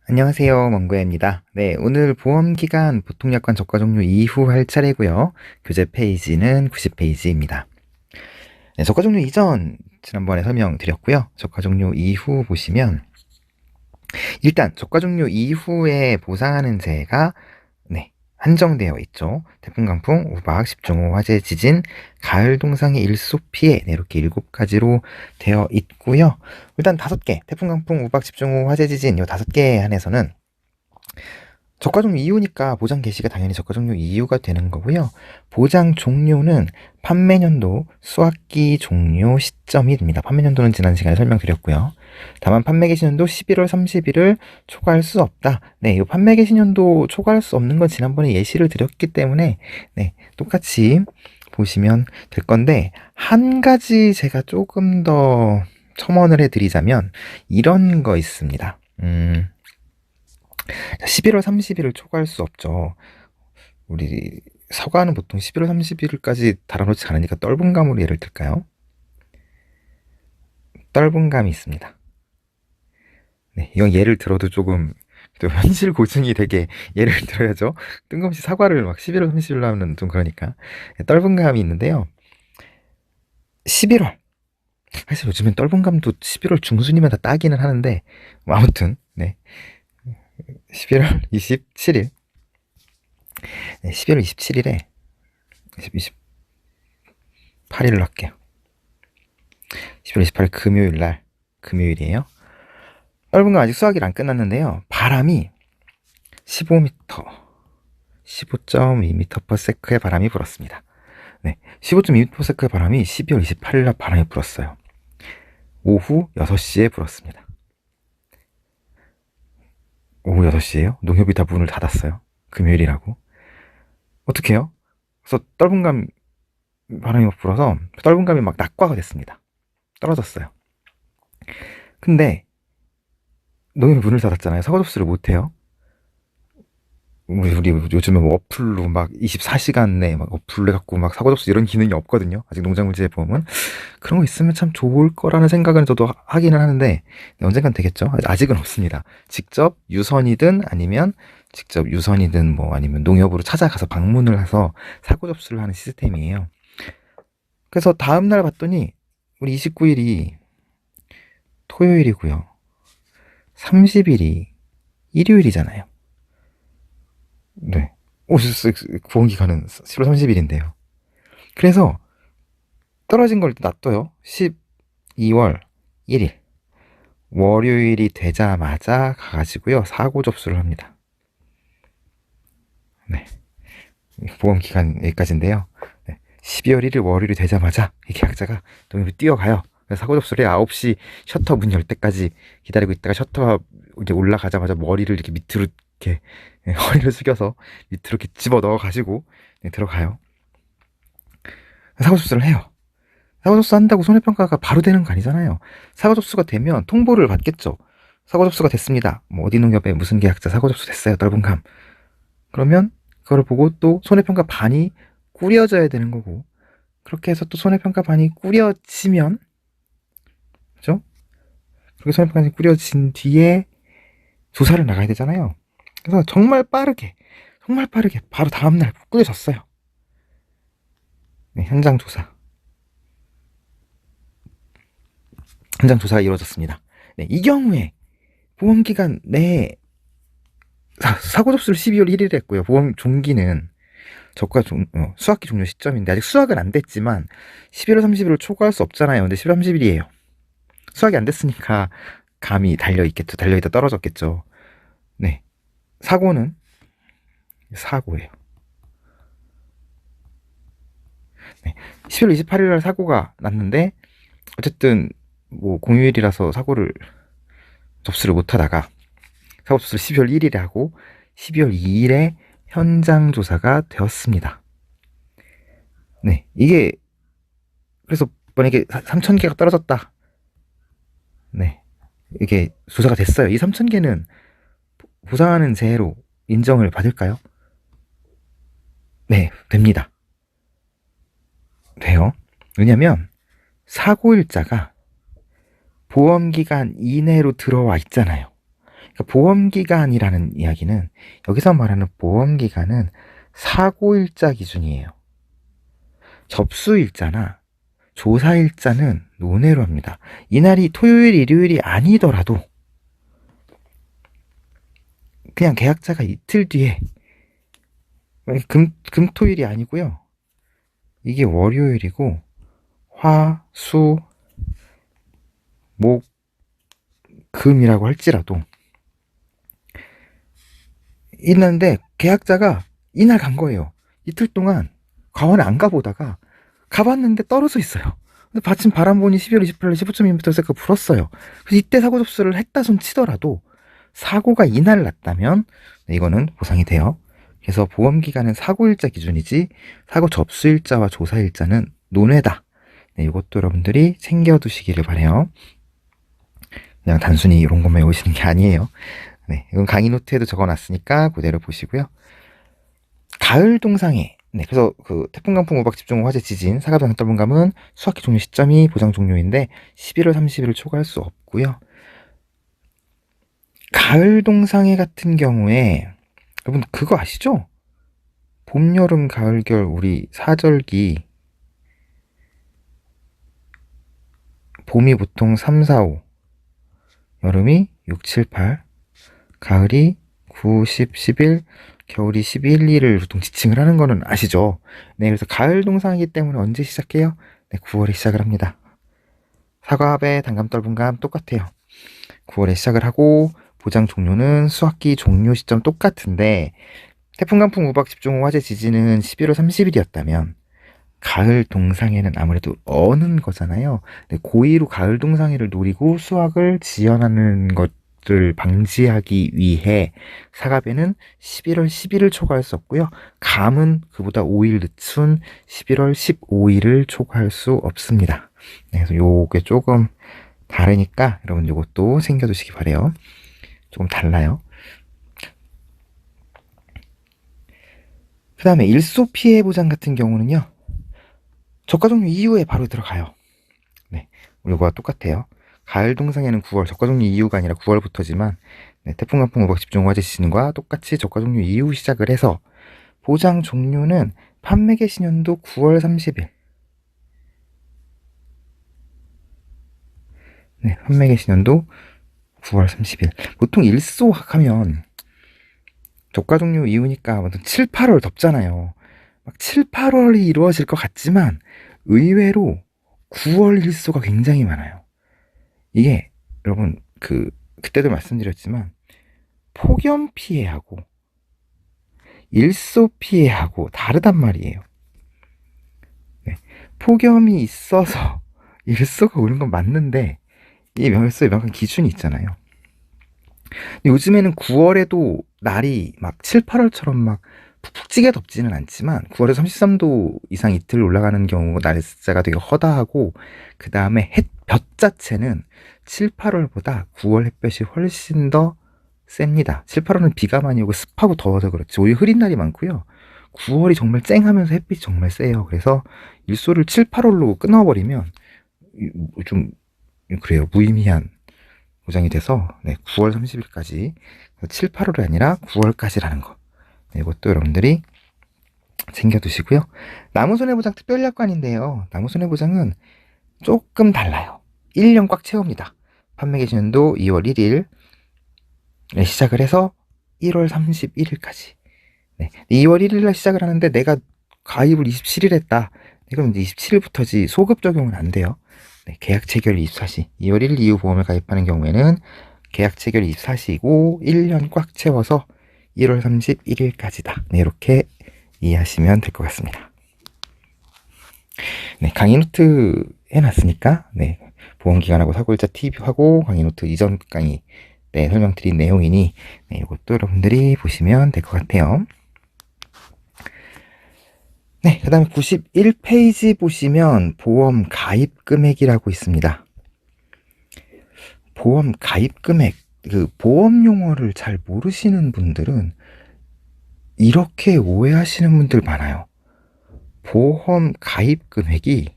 안녕하세요. 먼고야입니다. 네, 오늘 보험기간 보통약관 저가 종료 이후 할 차례고요. 교재 페이지는 90페이지입니다. 네, 저가 종료 이전 지난번에 설명드렸고요. 저가 종료 이후 보시면 일단 저가 종료 이후에 보상하는 재해가 한정되어 있죠. 태풍, 강풍, 우박, 집중호, 화재, 지진, 가을 동상의 일소 피해 이렇게 7가지로 되어 있고요. 일단 5개, 태풍, 강풍, 우박, 집중호, 화재, 지진 이 5개에 한해서는 저가 종료 이후니까 보장 개시가 당연히 저가 종료 이후가 되는 거고요. 보장 종료는 판매년도 수학기 종료 시점이 됩니다. 판매년도는 지난 시간에 설명드렸고요. 다만 판매 개시년도 11월 30일을 초과할 수 없다. 네, 이 판매 개시년도 초과할 수 없는 건 지난번에 예시를 드렸기 때문에 똑같이 보시면 될 건데, 한 가지 제가 조금 더 첨언을 해드리자면 이런 거 있습니다. 11월 30일을 초과할 수 없죠. 우리 사과는 보통 11월 30일까지 달아놓지 않으니까 떫은 감으로 예를 들까요? 떫은 감이 있습니다. 네, 이건 예를 들어도 조금 또 현실 고증이 되게 예를 들어야죠. 뜬금없이 사과를 막 11월 30일로 하면 좀 그러니까. 떫은 감이 있는데요. 11월. 사실 요즘엔 떫은 감도 11월 중순이면 다 따기는 하는데, 뭐 아무튼, 11월 27일. 12월 27일에 28일로 할게요. 12월 28일 금요일 날, 금요일이에요. 떫은 건 아직 수확이 안 끝났는데요. 바람이 15m, 15.2m/s의 바람이 불었습니다. 15.2m/s의 바람이 12월 28일 날 바람이 불었어요. 오후 6시에 불었습니다. 오후 6시에요? 농협이 다 문을 닫았어요. 금요일이라고. 어떻게 해요? 그래서 떫은 감 바람이 막 불어서 떫은 감이 막 낙과가 됐습니다. 떨어졌어요. 근데 농협이 문을 닫았잖아요. 사과 접수를 못해요. 우리 요즘에 뭐 어플로 막 24시간 내에 막 어플로 해갖고 막 사고 접수 이런 기능이 없거든요. 아직 농작물지에 보면 그런 거 있으면 참 좋을 거라는 생각은 저도 하기는 하는데 언젠간 되겠죠. 아직은 없습니다. 직접 유선이든 아니면 뭐 아니면 농협으로 찾아가서 방문을 해서 사고 접수를 하는 시스템이에요. 그래서 다음날 봤더니 우리 29일이 토요일이고요. 30일이 일요일이잖아요. 네. 보험기간은 10월 30일인데요. 그래서 떨어진 걸 놔둬요. 12월 1일. 월요일이 되자마자 가가지고요. 사고 접수를 합니다. 네. 보험기간 여기까지인데요. 12월 1일 월요일이 되자마자 이 계약자가 농협에 뛰어가요. 사고 접수를 9시 셔터 문 열 때까지 기다리고 있다가 셔터가 이제 올라가자마자 머리를 이렇게 밑으로 이렇게 허리를 숙여서 밑으로 이렇게 집어 넣어 가지고 들어가요. 사고 접수를 해요. 사고 접수 한다고 손해평가가 바로 되는 거 아니잖아요. 사고 접수가 되면 통보를 받겠죠. 사고 접수가 됐습니다. 뭐 어디 농협에 무슨 계약자 사고 접수 됐어요. 떫은 감. 그러면 그걸 보고 또 손해평가 반이 꾸려져야 되는 거고, 그렇게 해서 또 손해평가 반이 꾸려지면, 그죠? 그렇게 손해평가 반이 꾸려진 뒤에 조사를 나가야 되잖아요. 그래서 정말 빠르게 바로 다음날 꾸려졌어요. 현장 조사가 이루어졌습니다. 이 경우에 보험기간 내에 사고 접수를 12월 1일에 했고요. 보험 종기는 수학기 종료 시점인데 아직 수학은 안 됐지만 11월 30일을 초과할 수 없잖아요. 근데 11월 30일이에요. 수학이 안 됐으니까 감이 달려있겠죠. 달려있다 떨어졌겠죠. 네. 사고는 사고예요. 11월 28일 날 사고가 났는데 어쨌든 뭐 공휴일이라서 접수를 못 하다가 사고 접수를 12월 1일에 하고 12월 2일에 현장 조사가 되었습니다. 이게 그래서 만약에 3,000개가 떨어졌다. 이게 조사가 됐어요. 이 3,000개는 보상하는 재해로 인정을 받을까요? 네, 됩니다. 돼요. 왜냐면 사고일자가 보험기간 이내로 들어와 있잖아요. 그러니까 보험기간이라는 이야기는, 여기서 말하는 보험기간은 사고일자 기준이에요. 접수일자나 조사일자는 논외로 합니다. 이날이 토요일, 일요일이 아니더라도 그냥 계약자가 이틀 뒤에, 금토일이 아니고요. 이게 월요일이고 화, 수, 목, 금이라고 할지라도 있는데 계약자가 이날 간 거예요. 이틀 동안 과원에 안 가보다가 가봤는데 떨어져 있어요. 근데 마침 바람 보니 12월 28일 15.2ms가 불었어요. 그래서 이때 사고 접수를 했다 손 치더라도 사고가 이날 났다면 이거는 보상이 돼요. 그래서 보험기간은 사고일자 기준이지 사고 접수일자와 조사일자는 논외다. 이것도 여러분들이 챙겨두시기를 바래요. 그냥 단순히 이런 것만 외우시는 게 아니에요. 네, 이건 강의 노트에도 적어놨으니까 그대로 보시고요. 가을 동상에, 그래서 그 태풍, 강풍, 우박, 집중호우, 화재, 지진, 사가도 단떨분감은 수학기 종료 시점이 보장 종료인데 11월 30일을 초과할 수 없고요. 가을 동상에 같은 경우에 여러분 그거 아시죠? 봄, 여름, 가을, 겨울 우리 사절기, 봄이 보통 3, 4, 5, 여름이 6, 7, 8, 가을이 9, 10, 11, 겨울이 11, 2를 보통 지칭을 하는 거는 아시죠? 네, 그래서 가을 동상이기 때문에 언제 시작해요? 네, 9월에 시작을 합니다. 사과배, 단감, 떨분감 똑같아요. 9월에 시작을 하고 보장 종료는 수학기 종료 시점 똑같은데 태풍, 강풍, 우박, 집중호우, 화재, 지진은 11월 30일이었다면 가을 동상에는 아무래도 어는 거잖아요. 네, 고의로 가을 동상회를 노리고 수확을 지연하는 것을 방지하기 위해 사과배는 11월 10일을 초과할 수 없고요. 감은 그보다 5일 늦춘 11월 15일을 초과할 수 없습니다. 네, 그래서 요게 조금 다르니까 여러분 요것도 챙겨두시기 바래요. 조금 달라요. 그 다음에 일소 피해 보장 같은 경우는요. 저가 종료 이후에 바로 들어가요. 네, 이거와 똑같아요. 가을 동상에는 9월, 저가 종료 이후가 아니라 9월부터지만 네, 태풍, 강풍, 우박, 집중호우, 화재, 지진과 똑같이 저가 종료 이후 시작을 해서 보장 종료는 판매 개시년도 9월 30일. 네, 판매 개시년도 9월 30일. 보통 일소하면 저가 종료 이후니까 7, 8월 덥잖아요. 막 7, 8월이 이루어질 것 같지만 의외로 9월 일소가 굉장히 많아요. 이게 여러분 그때도 말씀드렸지만 폭염 피해하고 일소 피해하고 다르단 말이에요. 네, 폭염이 있어서 일소가 오는 건 맞는데 이 일소에 명확한 기준이 있잖아요. 요즘에는 9월에도 날이 막 7, 8월처럼 막 푹푹 찌게 덥지는 않지만 9월에 33도 이상 이틀 올라가는 경우 날짜가 되게 허다하고 그 다음에 햇볕 자체는 7, 8월보다 9월 햇볕이 훨씬 더 셉니다. 7, 8월은 비가 많이 오고 습하고 더워서 그렇지 오히려 흐린 날이 많고요. 9월이 정말 쨍하면서 햇빛이 정말 세요. 그래서 일소를 7, 8월로 끊어버리면 좀 그래요. 무의미한 보장이 돼서 네, 9월 30일까지 7, 8월이 아니라 9월까지라는 거. 네, 이것도 여러분들이 챙겨두시고요. 나무손해보장 특별약관인데요. 나무손해보장은 조금 달라요. 1년 꽉 채웁니다. 판매 개시년도 2월 1일에 시작을 해서 1월 31일까지. 네, 2월 1일날 시작을 하는데 내가 가입을 27일 했다. 그럼 이제 27일부터지 소급 적용은 안 돼요. 네, 계약 체결 24시. 2월 1일 이후 보험을 가입하는 경우에는 계약 체결 24시이고 1년 꽉 채워서 1월 31일까지다. 네, 이렇게 이해하시면 될 것 같습니다. 네, 강의 노트 해놨으니까 네, 보험기간하고 사고일자 팁하고 강의 노트 이전 강의 네, 설명드린 내용이니 네, 이것도 여러분들이 보시면 될 것 같아요. 네, 그 다음에 91페이지 보시면 보험 가입 금액이라고 있습니다. 보험 가입 금액, 보험 용어를 잘 모르시는 분들은 이렇게 오해하시는 분들 많아요. 보험 가입 금액이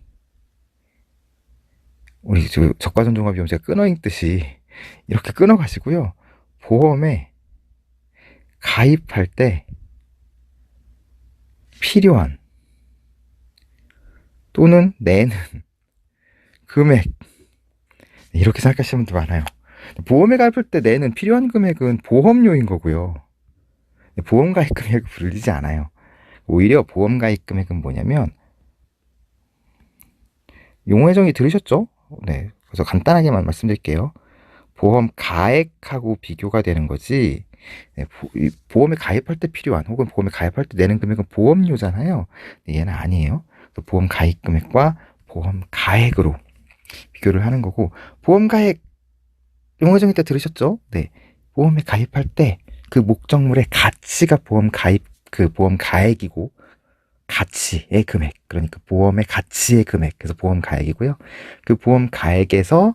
우리 저가전종합비용제가 끊어 있듯이 이렇게 끊어 가시고요. 보험에 가입할 때 필요한 또는 내는 금액, 이렇게 생각하시는 분들 많아요. 보험에 가입할 때 내는 필요한 금액은 보험료인 거고요. 보험 가입 금액을 부르지 않아요. 오히려 보험 가입 금액은 뭐냐면, 용어 정의 들으셨죠? 네. 그래서 간단하게만 말씀드릴게요. 보험 가액하고 비교가 되는 거지. 네, 보험에 가입할 때 필요한 혹은 보험에 가입할 때 내는 금액은 보험료잖아요. 네, 얘는 아니에요. 보험 가입 금액과 보험 가액으로 비교를 하는 거고, 보험 가액 용어 정의 때 들으셨죠? 네. 보험에 가입할 때 그 목적물의 가치가 보험 가입, 그 보험 가액이고, 가치의 금액, 그러니까 보험의 가치의 금액, 그래서 보험 가액이고요. 그 보험 가액에서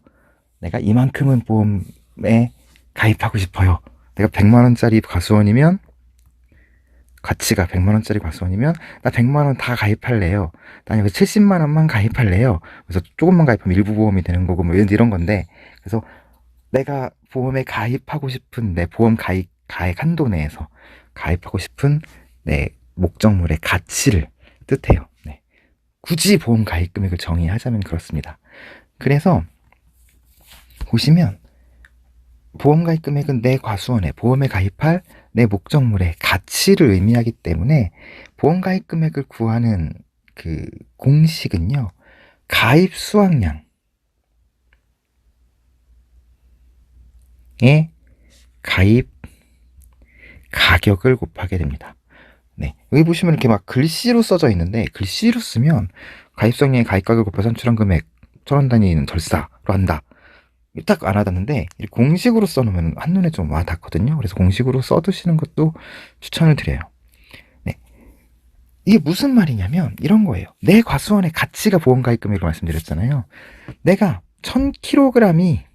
내가 이만큼은 보험에 가입하고 싶어요. 내가 100만 원짜리 과수원이면, 가치가 100만 원짜리 과수원이면 나 100만 원 다 가입할래요. 나 여기 70만 원만 가입할래요. 그래서 조금만 가입하면 일부 보험이 되는 거고 뭐 이런 건데, 그래서 내가 보험에 가입하고 싶은 내 보험 가입 한도 내에서 가입하고 싶은 내 목적물의 가치를 뜻해요. 네. 굳이 보험 가입 금액을 정의하자면 그렇습니다. 그래서 보시면 보험 가입 금액은 내 과수원에 보험에 가입할 내 목적물의 가치를 의미하기 때문에 보험 가입 금액을 구하는 그 공식은요, 가입 수확량에 가입 가격을 곱하게 됩니다. 네. 여기 보시면 이렇게 막 글씨로 써져 있는데, 글씨로 쓰면 가입 수확량의 가입 가격을 곱해 산출한 금액 1,000원 단위는 절사로 한다. 딱 안 와닿는데, 공식으로 써놓으면 한눈에 좀 와닿거든요. 그래서 공식으로 써두시는 것도 추천을 드려요. 네. 이게 무슨 말이냐면 이런 거예요. 내 과수원의 가치가 보험 가입 금액으로 말씀드렸잖아요. 내가 1000kg이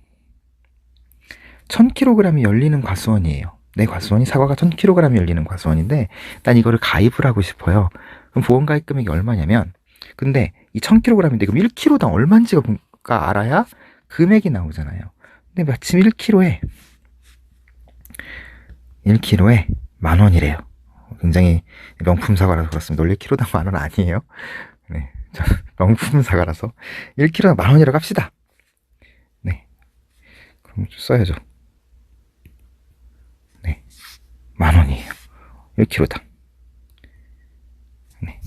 열리는 과수원이에요. 내 과수원이 사과가 1000kg이 열리는 과수원인데 난 이거를 가입을 하고 싶어요. 그럼 보험 가입 금액이 얼마냐면, 근데 이 1000kg인데 그럼 1kg당 얼마인지가 알아야 금액이 나오잖아요. 근데 마침 1kg에 10,000원이래요. 굉장히 명품 사과라서 그렇습니다. 원래 1kg당 10,000원 아니에요. 네, 명품 사과라서 1kg당 10,000원이라고 합시다. 네, 그럼 써야죠. 네, 10,000원이에요. 1kg당. 네,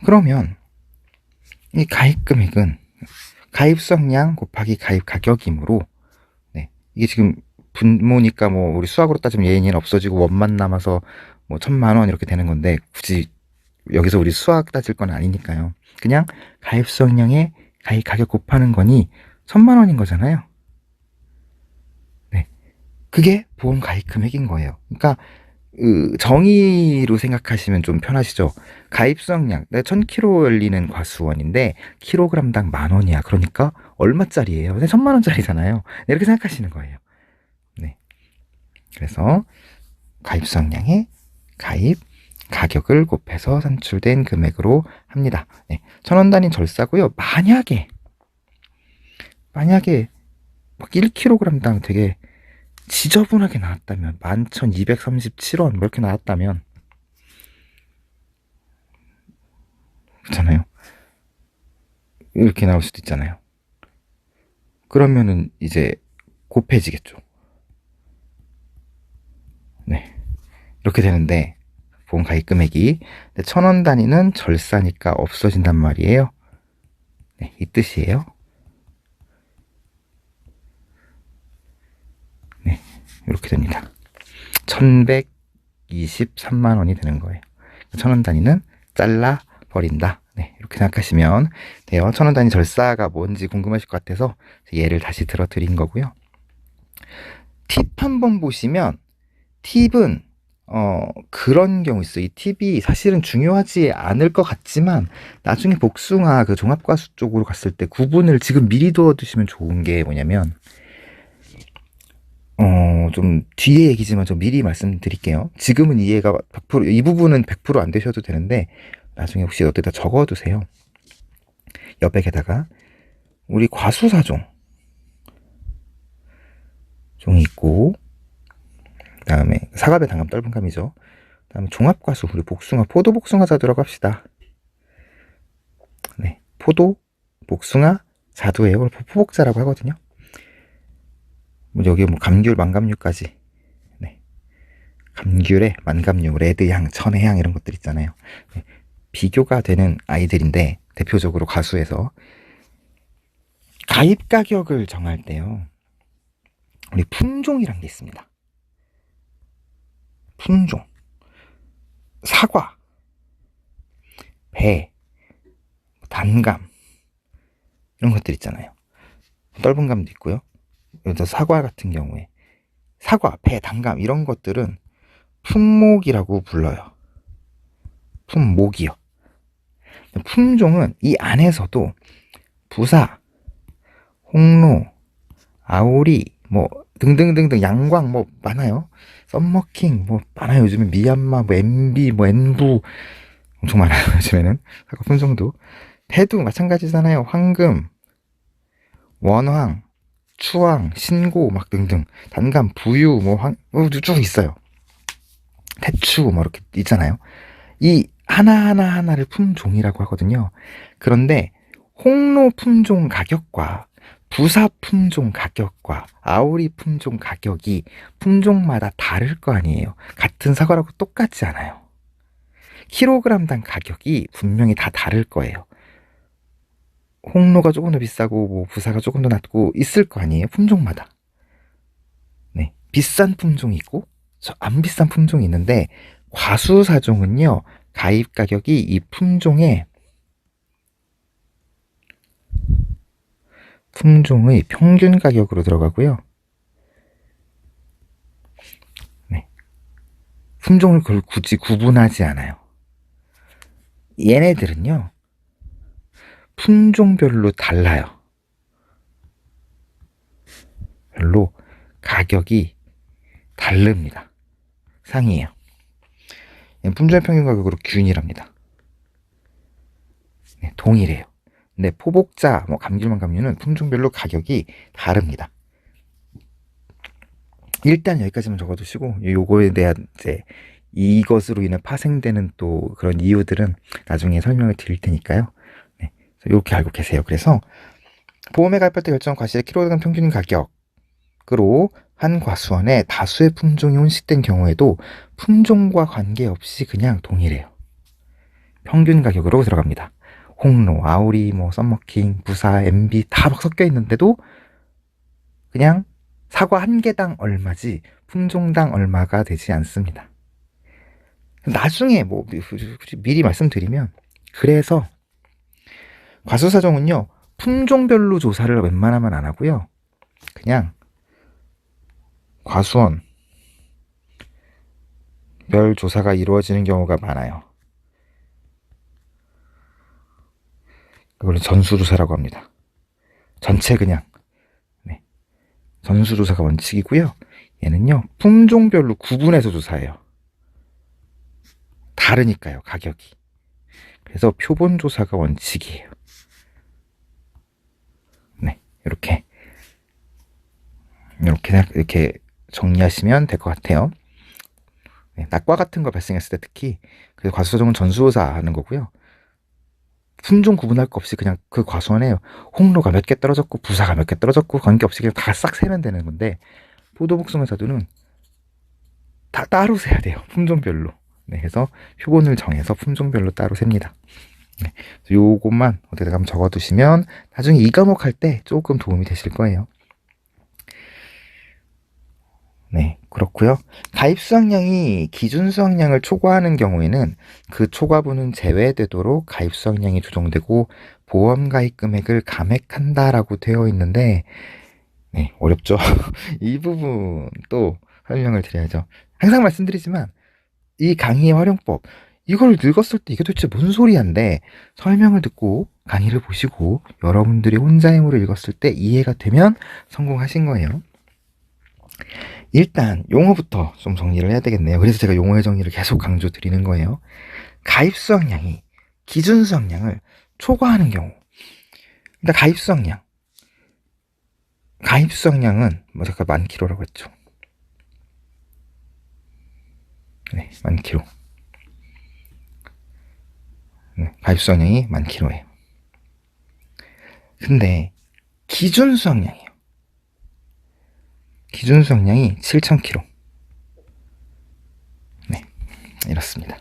그러면 이 가입 금액은 가입 수확량 곱하기 가입 가격이므로, 네, 이게 지금 분모니까 뭐 우리 수학으로 따지면 얘는 없어지고 원만 남아서 뭐 1,000,000원 이렇게 되는 건데, 굳이 여기서 우리 수학 따질 건 아니니까요. 그냥 가입 수확량에 가입 가격 곱하는 거니 1,000,000원인 거잖아요. 네, 그게 보험 가입 금액인 거예요. 그러니까 정의로 생각하시면 좀 편하시죠. 가입 수확량, 내가 1000kg 열리는 과수원인데 킬로그램당 10,000원이야. 그러니까 얼마짜리예요? 1,000,000원짜리잖아요. 이렇게 생각하시는 거예요. 네, 그래서 가입 수확량에 가입 가격을 곱해서 산출된 금액으로 합니다. 네, 1,000원 단위 절사고요. 만약에 막 1kg당 되게 지저분하게 나왔다면, 11,237원 뭐 이렇게 나왔다면, 그렇잖아요. 이렇게 나올 수도 있잖아요. 그러면은 이제 곱해지겠죠. 네, 이렇게 되는데 보험 가입 금액이 1,000원 단위는 절사니까 없어진단 말이에요. 네, 이 뜻이에요. 네, 이렇게 됩니다. 1,123만 원이 되는 거예요. 1,000원 단위는 잘라 버린다. 네, 이렇게 생각하시면 돼요. 1,000원 단위 절사가 뭔지 궁금하실 것 같아서 예를 다시 들어 드린 거고요. 팁 한번 보시면, 팁은 그런 경우 있어요. 이 팁이 사실은 중요하지 않을 것 같지만 나중에 복숭아 그 종합과수 쪽으로 갔을 때 구분을 지금 미리 두어두시면 좋은 게 뭐냐면, 좀 뒤에 얘기지만 좀 미리 말씀드릴게요. 지금은 이해가 100%, 이 부분은 100% 안 되셔도 되는데 나중에 혹시 어디다 적어두세요. 옆에다가 우리 과수사종 종이 있고, 다음에 사과배, 단감, 떫은감이죠. 다음에 종합과수, 우리 복숭아, 포도, 복숭아 자두라고 합시다. 네, 포도, 복숭아, 자두예요. 포복자라고 하거든요. 여기 감귤, 만감류까지. 네, 감귤에 만감류, 레드향, 천혜향 이런 것들 있잖아요. 네, 비교가 되는 아이들인데 대표적으로 과수에서 가입 가격을 정할 때요, 우리 품종이란 게 있습니다. 품종, 사과, 배, 단감 이런 것들 있잖아요. 떫은감도 있고요. 여기서 사과 같은 경우에 사과, 배, 단감 이런 것들은 품목이라고 불러요. 품목이요. 품종은 이 안에서도 부사, 홍로, 아오리 뭐 등등등등, 양광 뭐 많아요. 썸머킹 뭐 많아요. 요즘에 미얀마 뭐 MB 뭐 엔부 엄청 많아요. 요즘에는 사과 품종도. 배도 마찬가지잖아요. 황금, 원황, 추황, 신고 막 등등. 단감, 부유 쭉 있어요. 태추 뭐 이렇게 있잖아요. 이 하나하나를 품종이라고 하거든요. 그런데 홍로 품종 가격과 부사 품종 가격과 아오리 품종 가격이 품종마다 다를 거 아니에요. 같은 사과라고 똑같지 않아요. 킬로그램당 가격이 분명히 다 다를 거예요. 홍로가 조금 더 비싸고 뭐 부사가 조금 더 낮고 있을 거 아니에요. 품종마다. 네, 비싼 품종이 있고 안 비싼 품종이 있는데, 과수사종은요, 가입 가격이 이 품종의 평균 가격으로 들어가고요. 네, 품종을 그걸 굳이 구분하지 않아요. 얘네들은요, 품종별로 달라요. 별로 가격이 다릅니다. 상이에요. 품종의 평균 가격으로 균이랍니다. 네, 동일해요. 근데 포복자, 감귤만 감류는 품종별로 가격이 다릅니다. 일단 여기까지만 적어두시고, 요거에 대한 이제 이것으로 인해 파생되는 또 그런 이유들은 나중에 설명을 드릴 테니까요. 네, 이렇게 알고 계세요. 그래서 보험에 가입할 때 결정한 과실의 킬로그램 평균 가격으로 한 과수원에 다수의 품종이 혼식된 경우에도 품종과 관계없이 그냥 동일해요. 평균 가격으로 들어갑니다. 홍로, 아오리, 썸머킹, 부사, MB 다 막 섞여 있는데도 그냥 사과 한 개당 얼마지 품종당 얼마가 되지 않습니다. 나중에 미리 말씀드리면, 그래서 과수사종은요, 품종별로 조사를 웬만하면 안 하고요, 그냥 과수원 별 조사가 이루어지는 경우가 많아요. 그걸 전수조사라고 합니다. 전체 그냥. 네, 전수조사가 원칙이고요. 얘는요, 품종별로 구분해서 조사해요. 다르니까요, 가격이. 그래서 표본조사가 원칙이에요. 네, 이렇게 정리하시면 될 것 같아요. 네, 낙과 같은 거 발생했을 때 특히 그래서 과수사종은 전수조사 하는 거고요. 품종 구분할 거 없이 그냥 그 과수원에 홍로가 몇 개 떨어졌고 부사가 몇 개 떨어졌고 관계없이 그냥 다 싹 세면 되는 건데, 포도복숭아 자두는 다 따로 세야 돼요. 품종별로. 네, 그래서 표본을 정해서 품종별로 따로 셉니다. 네, 요것만 어디다가 한번 적어두시면 나중에 이 과목 할 때 조금 도움이 되실 거예요. 네, 그렇고요. 가입 수확량이 기준 수확량을 초과하는 경우에는 그 초과분은 제외되도록 가입 수확량이 조정되고 보험 가입 금액을 감액한다라고 되어 있는데, 네, 어렵죠. 이 부분 또 설명을 드려야죠. 항상 말씀드리지만 이 강의의 활용법, 이걸 읽었을 때 이게 도대체 뭔 소리야인데, 설명을 듣고 강의를 보시고 여러분들이 혼자 힘으로 읽었을 때 이해가 되면 성공하신 거예요. 일단 용어부터 좀 정리를 해야 되겠네요. 그래서 제가 용어의 정리를 계속 강조 드리는 거예요. 가입 수확량이 기준 수확량을 초과하는 경우. 그러니까 가입 수확량은 잠깐 10,000kg라고 했죠. 네, 10,000km. 네, 가입 수확량이 10,000km예요. 근데 기준 수확량이에요. 기준 수확량이 7,000km. 네, 이렇습니다.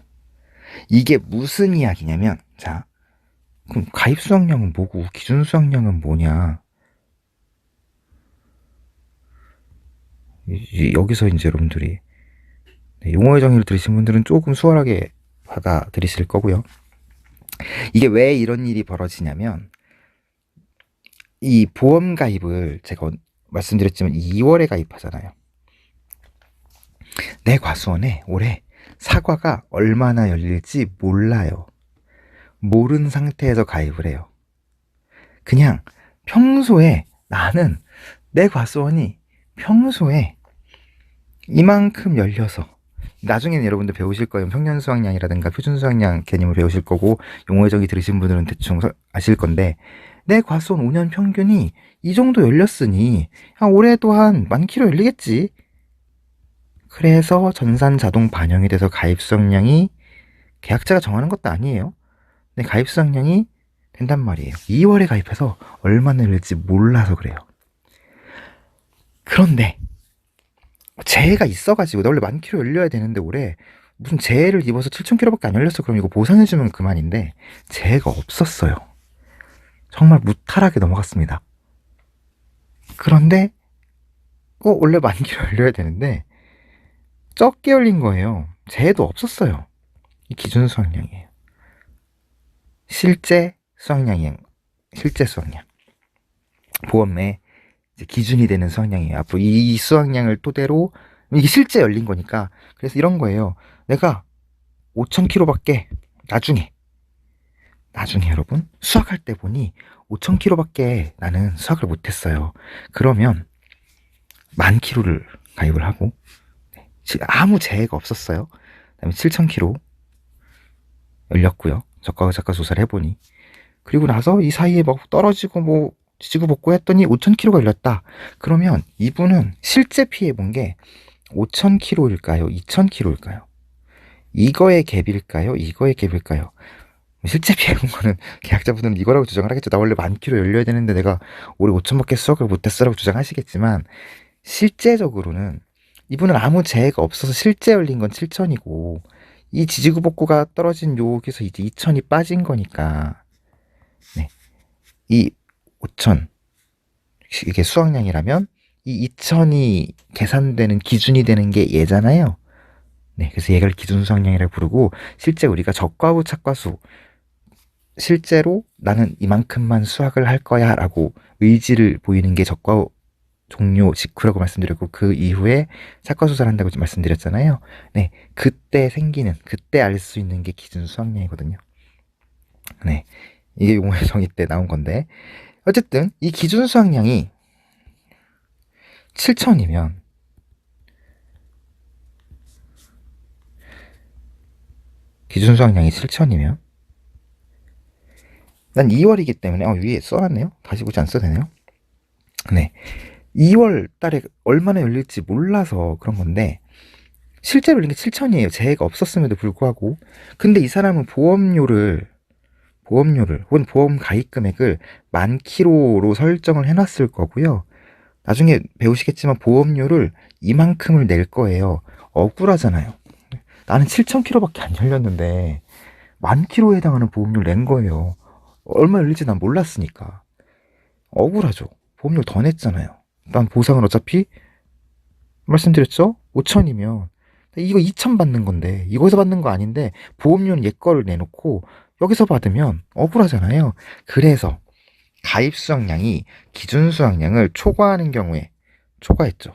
이게 무슨 이야기냐면, 자, 그럼 가입 수확량은 뭐고 기준 수확량은 뭐냐? 여기서 이제 여러분들이 용어의 정의를 들으신 분들은 조금 수월하게 받아들이실 거고요. 이게 왜 이런 일이 벌어지냐면, 이 보험 가입을 제가 말씀드렸지만 2월에 가입하잖아요. 내 과수원에 올해 사과가 얼마나 열릴지 몰라요. 모르는 상태에서 가입을 해요. 그냥 평소에 나는 내 과수원이 평소에 이만큼 열려서, 나중에는 여러분들 배우실 거예요. 평년 수확량이라든가 표준 수확량 개념을 배우실 거고, 용어의 정의 들으신 분들은 대충 아실 건데, 내 과수원 5년 평균이 이 정도 열렸으니 올해도 한 10,000km 열리겠지. 그래서 전산 자동 반영이 돼서 가입 수확량이 계약자가 정하는 것도 아니에요. 근데 가입 수확량이 된단 말이에요. 2월에 가입해서 얼마나 열릴지 몰라서 그래요. 그런데 재해가 있어가지고, 나 원래 10,000km 열려야 되는데 올해 무슨 재해를 입어서 7,000km밖에 안 열렸어. 그럼 이거 보상해주면 그만인데 재해가 없었어요. 정말 무탈하게 넘어갔습니다. 그런데 원래 10,000km 열려야 되는데 적게 열린 거예요. 재해도 없었어요. 이 기준 수확량이에요. 실제 수확량이에요. 실제 수확량. 보험에 이제 기준이 되는 수확량이에요. 앞으로 이 수확량을 토대로, 이게 실제 열린 거니까. 그래서 이런 거예요. 내가 5,000km밖에 나중에 여러분 수확할 때 보니 5,000km밖에 나는 수확을 못했어요. 그러면 10,000km를 가입을 하고, 아무 재해가 없었어요. 그다음에 7,000km 열렸고요. 저가 조사를 해보니, 그리고 나서 이 사이에 막 떨어지고 뭐 지지고 볶고 했더니 5,000km가 열렸다. 그러면 이분은 실제 피해 본 게 5,000km일까요? 2,000km일까요? 이거의 갭일까요? 이거의 갭일까요? 실제 피해 본 거는 계약자분들은 이거라고 주장을 하겠죠. 나 원래 10,000km 열려야 되는데 내가 올해 5,000밖에 수확을 못했어라고 주장하시겠지만, 실제적으로는 이분은 아무 재해가 없어서 실제 열린 건 7,000이고, 이 지지구 복구가 떨어진 여기서 이제 2,000이 빠진 거니까, 네, 이 5,000 이게 수확량이라면 이 2,000이 계산되는 기준이 되는 게 얘잖아요. 네, 그래서 얘를 기준 수확량이라고 부르고, 실제 우리가 적과후 착과수, 실제로 나는 이만큼만 수확을 할 거야 라고 의지를 보이는 게 적과후 종료 직후라고 말씀드렸고, 그 이후에 착과수사를 한다고 말씀드렸잖아요. 네, 그때 알 수 있는 게 기준 수확량이거든요. 네, 이게 용어의 정의 때 나온 건데, 어쨌든 이 기준 수확량이 7,000이면 기준 수확량이 7,000이면 난 2월이기 때문에 위에 써놨네요. 다시 보지 안 써도 되네요. 네, 2월 달에 얼마나 열릴지 몰라서 그런 건데, 실제로 열린 게 7,000이에요. 재해가 없었음에도 불구하고. 근데 이 사람은 보험료를 혹은 보험 가입 금액을 10,000km로 설정을 해놨을 거고요. 나중에 배우시겠지만 보험료를 이만큼을 낼 거예요. 억울하잖아요. 나는 7,000km밖에 안 열렸는데 10,000km에 해당하는 보험료를 낸 거예요. 얼마 열릴지 난 몰랐으니까. 억울하죠. 보험료 더 냈잖아요. 난 보상은 어차피 말씀드렸죠? 5,000이면 이거 2,000 받는 건데, 이거에서 받는 거 아닌데 보험료는 얘 거를 내놓고 여기서 받으면 억울하잖아요. 그래서 가입 수확량이 기준 수확량을 초과하는 경우에, 초과했죠.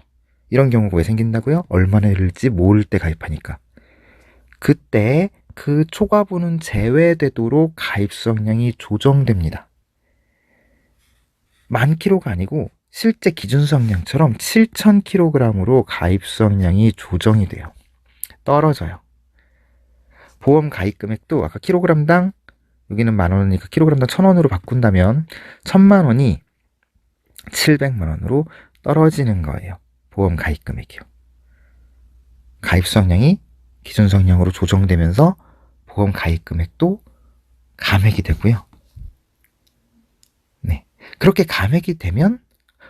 이런 경우가 왜 생긴다고요? 얼마나 열릴지 모를 때 가입하니까. 그때 그 초과분은 제외되도록 가입 수확량이 조정됩니다. 10,000km가 아니고 실제 기준 수확량처럼 7,000kg으로 가입 수확량이 조정이 돼요. 떨어져요. 보험 가입 금액도 아까 킬로그램당, 여기는 10,000원이니까 킬로그램당 1,000원으로 바꾼다면 1,000,000원이 700만원으로 떨어지는 거예요. 보험 가입 금액이요. 가입 수확량이 기준 수확량으로 조정되면서 보험 가입 금액도 감액이 되고요. 네. 그렇게 감액이 되면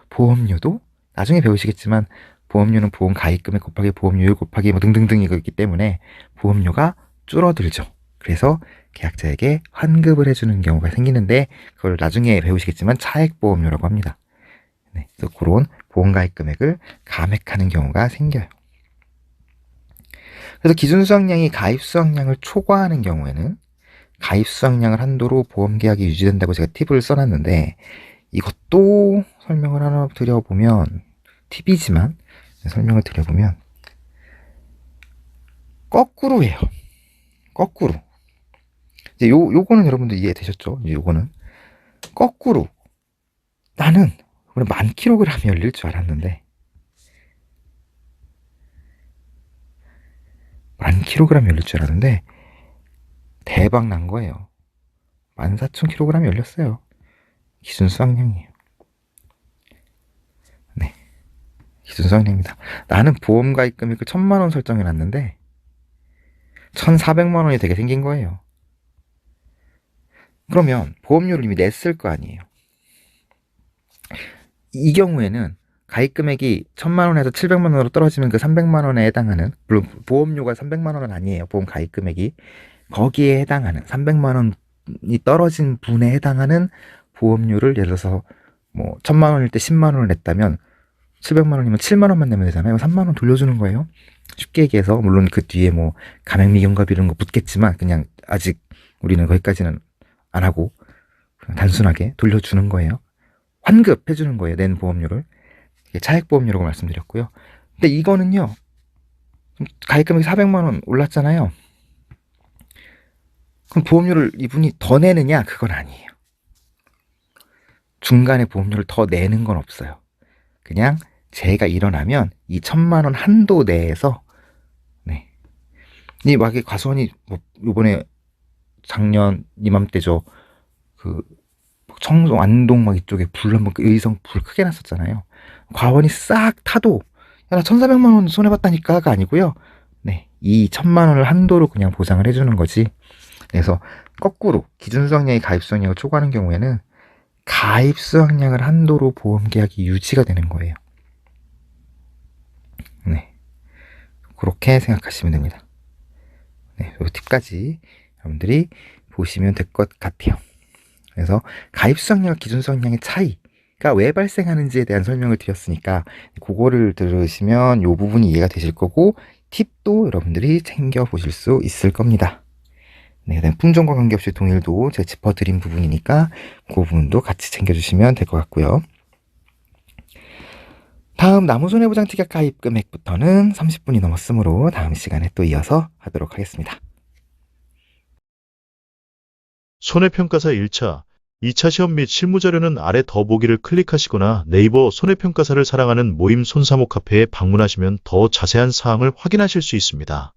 보험료도 나중에 배우시겠지만 보험료는 보험 가입 금액 곱하기 보험료율 곱하기 뭐 등등등이 있기 때문에 보험료가 줄어들죠. 그래서 계약자에게 환급을 해주는 경우가 생기는데 그걸 나중에 배우시겠지만 차액보험료라고 합니다. 네, 그래서 그런 보험 가입 금액을 감액하는 경우가 생겨요. 그래서 기준 수확량이 가입 수확량을 초과하는 경우에는 가입 수확량을 한도로 보험 계약이 유지된다고 제가 팁을 써놨는데 이것도 설명을 하나 드려보면 팁이지만 설명을 드려보면 거꾸로 해요. 거꾸로. 이제 요거는 여러분들 이해되셨죠? 요거는 거꾸로 나는 원래 10,000kg이 열릴 줄 알았는데 10,000kg 열릴 줄 알았는데 대박 난 거예요. 14,000kg 열렸어요. 기준 수확량이에요. 네, 기준 수확량입니다. 나는 보험 가입 금액을 1,000,000원 설정해 놨는데 1,400만 원이 되게 생긴 거예요. 그러면 보험료를 이미 냈을 거 아니에요. 이 경우에는 가입 금액이 1,000만 원에서 700만 원으로 떨어지면 그 300만 원에 해당하는, 물론 보험료가 300만 원은 아니에요. 보험 가입 금액이 거기에 해당하는 300만 원이 떨어진 분에 해당하는 보험료를 예를 들어서 뭐 1,000만 원일 때 10만 원을 냈다면 700만 원이면 7만 원만 내면 되잖아요. 3만 원 돌려주는 거예요. 쉽게 얘기해서 물론 그 뒤에 뭐 감액 미경과비 이런 거 붙겠지만 그냥 아직 우리는 거기까지는 안 하고 그냥 단순하게 돌려주는 거예요. 환급해주는 거예요. 낸 보험료를. 이게 차액보험료라고 말씀드렸고요. 근데 이거는요. 가입금액이 400만 원 올랐잖아요. 그럼 보험료를 이분이 더 내느냐? 그건 아니에요. 중간에 보험료를 더 내는 건 없어요. 그냥 재해가 일어나면 이 1,000만 원 한도 내에서 네. 이 막이 과수원이 뭐 요번에 작년 이맘때죠. 그 청송 안동 막 이쪽에 불 한번 의성 불 크게 났었잖아요. 과원이 싹 타도 야, 나 1,400만 원 손해봤다니까가 아니고요. 네, 이 1,000만 원을 한도로 그냥 보상을 해주는 거지. 그래서 거꾸로 기준 수확량이 가입 수확량을 초과하는 경우에는 가입 수확량을 한도로 보험 계약이 유지가 되는 거예요. 네, 그렇게 생각하시면 됩니다. 네, 이 팁까지 여러분들이 보시면 될 것 같아요. 그래서 가입 수확량과 기준 수확량의 차이가 왜 발생하는지에 대한 설명을 드렸으니까 그거를 들으시면 이 부분이 이해가 되실 거고 팁도 여러분들이 챙겨 보실 수 있을 겁니다. 네, 그다음 품종과 관계없이 동일도 제가 짚어드린 부분이니까 그 부분도 같이 챙겨주시면 될 것 같고요. 다음 나무손해보장 특약 가입 금액부터는 30분이 넘었으므로 다음 시간에 또 이어서 하도록 하겠습니다. 손해평가사 1차, 2차 시험 및 실무자료는 아래 더보기를 클릭하시거나 네이버 손해평가사를 사랑하는 모임 손사모 카페에 방문하시면 더 자세한 사항을 확인하실 수 있습니다.